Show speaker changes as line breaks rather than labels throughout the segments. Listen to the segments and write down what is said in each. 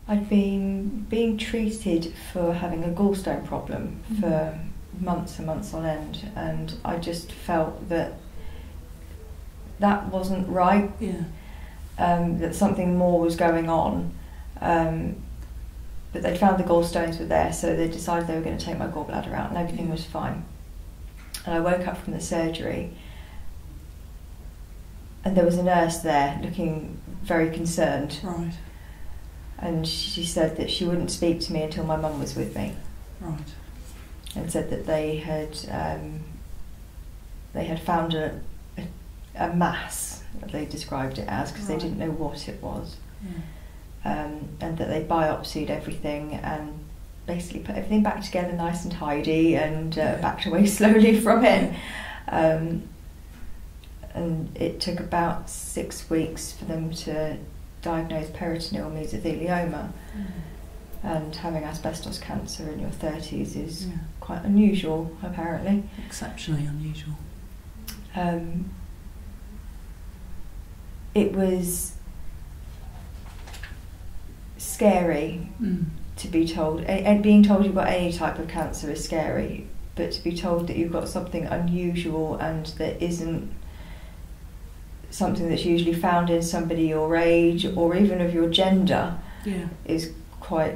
I'd been being treated for having a gallstone problem for months and months on end, and I just felt that wasn't right.
Yeah.
That something more was going on. But they'd found the gallstones were there, so they decided they were going to take my gallbladder out, and everything was fine. And I woke up from the surgery, and there was a nurse there looking very concerned.
Right.
And she said that she wouldn't speak to me until my mum was with me.
Right.
And said that they had found a mass, they described it as, because they didn't know what it was.
Yeah.
And that they biopsied everything and basically put everything back together nice and tidy and backed away slowly from it. And it took about 6 weeks for them to diagnose peritoneal mesothelioma. And having asbestos cancer in your 30s is quite unusual, apparently.
Exceptionally unusual.
It was scary to be told, and being told you've got any type of cancer is scary, but to be told that you've got something unusual and that isn't something that's usually found in somebody your age or even of your gender is quite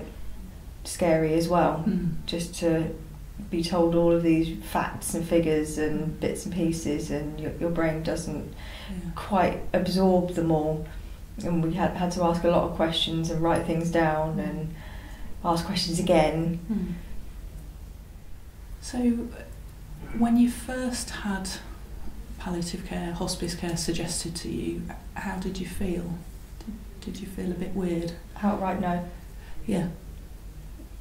scary as well. Just to be told all of these facts and figures and bits and pieces, and your brain doesn't quite absorb them all. And we had to ask a lot of questions and write things down and ask questions again.
So when you first had palliative care, hospice care suggested to you, how did you feel? Did you feel a bit weird?
Outright no.
Yeah.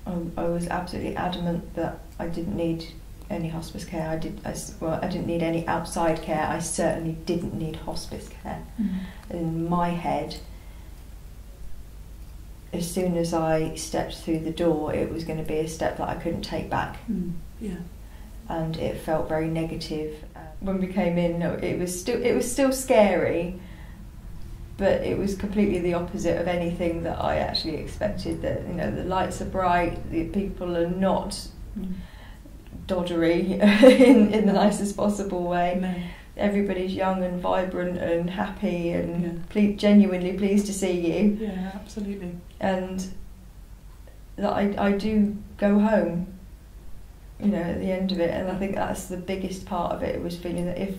I was absolutely adamant that I didn't need any hospice care. I didn't need any outside care. I certainly didn't need hospice care. In my head, as soon as I stepped through the door, it was going to be a step that I couldn't take back. And it felt very negative. When we came in, it was still scary, but it was completely the opposite of anything that I actually expected. That, you know, the lights are bright, the people are not doddery in the nicest possible way.
No.
Everybody's young and vibrant and happy and genuinely pleased to see you.
Yeah, absolutely.
And that I do go home, you know, at the end of it, and I think that's the biggest part of it. It was feeling that if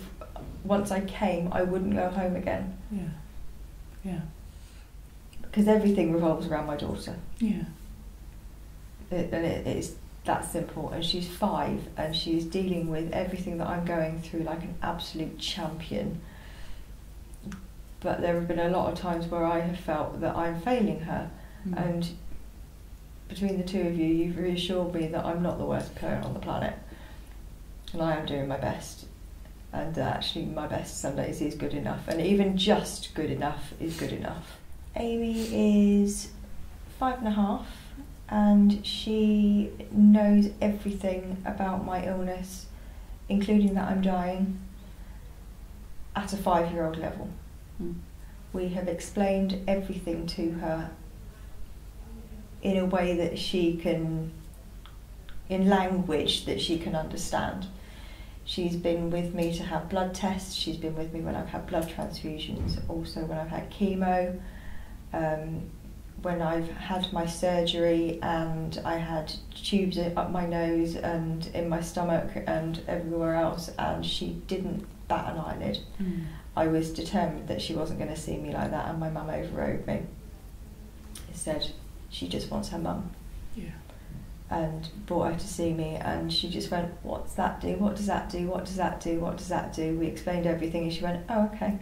once I came, I wouldn't go home again.
Yeah.
Because everything revolves around my daughter.
Yeah.
It's that simple, and she's 5 and she's dealing with everything that I'm going through like an absolute champion. But there have been a lot of times where I have felt that I'm failing her, and between the two of you, you've reassured me that I'm not the worst parent on the planet, and I am doing my best, and actually my best some days is good enough, and even just good enough is good enough. Amy is 5.5, and she knows everything about my illness, including that I'm dying, at a 5-year-old level. We have explained everything to her in a way that she can, in language that she can understand. She's been with me to have blood tests, she's been with me when I've had blood transfusions, also when I've had chemo, when I've had my surgery and I had tubes up my nose and in my stomach and everywhere else, and she didn't bat an eyelid. I was determined that she wasn't going to see me like that, and my mum overrode me. Said she just wants her mum. And brought her to see me, and she just went, "What's that do? What does that do? What does that do? What does that do?" We explained everything and she went, "Oh, okay."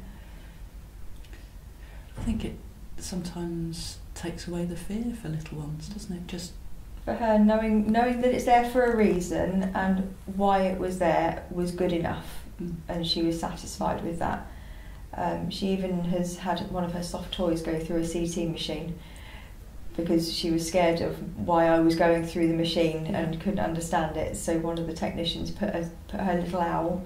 I think it sometimes takes away the fear for little ones, doesn't it? Just
for her, knowing that it's there for a reason and why it was there was good enough, and she was satisfied with that. She even has had one of her soft toys go through a CT machine because she was scared of why I was going through the machine and couldn't understand it. So one of the technicians put her little owl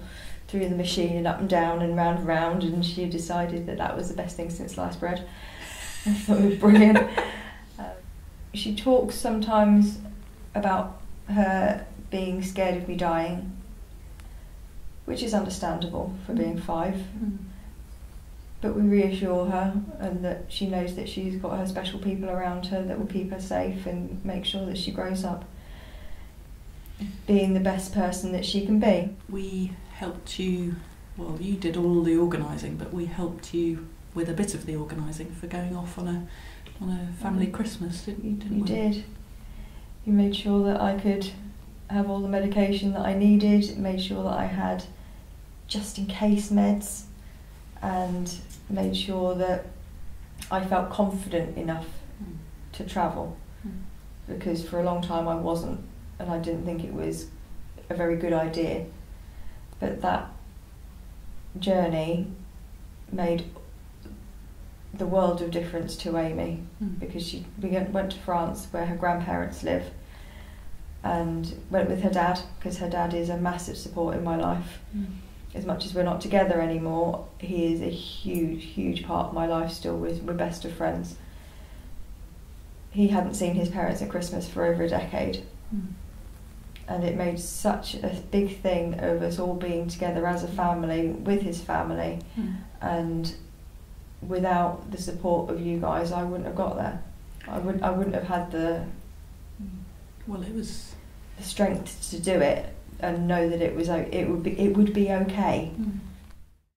through the machine and up and down and round and round, and she decided that was the best thing since sliced bread. I thought it was brilliant. she talks sometimes about her being scared of me dying, which is understandable for being 5. But we reassure her, and that she knows that she's got her special people around her that will keep her safe and make sure that she grows up being the best person that she can be.
We helped you, well, you did all the organising, but we helped you with a bit of the organising for going off on a family Christmas, didn't we?
You did. You made sure that I could have all the medication that I needed, made sure that I had just in case meds, and made sure that I felt confident enough to travel, because for a long time I wasn't, and I didn't think it was a very good idea. But that journey made the world of difference to Amy, because we went to France where her grandparents live, and went with her dad, because her dad is a massive support in my life. As much as we're not together anymore, he is a huge part of my life still. We're best of friends. He hadn't seen his parents at Christmas for over a decade. And it made such a big thing of us all being together as a family, with his family. And without the support of you guys, I wouldn't have got there. I wouldn't have had the strength to do it and know that it would be okay.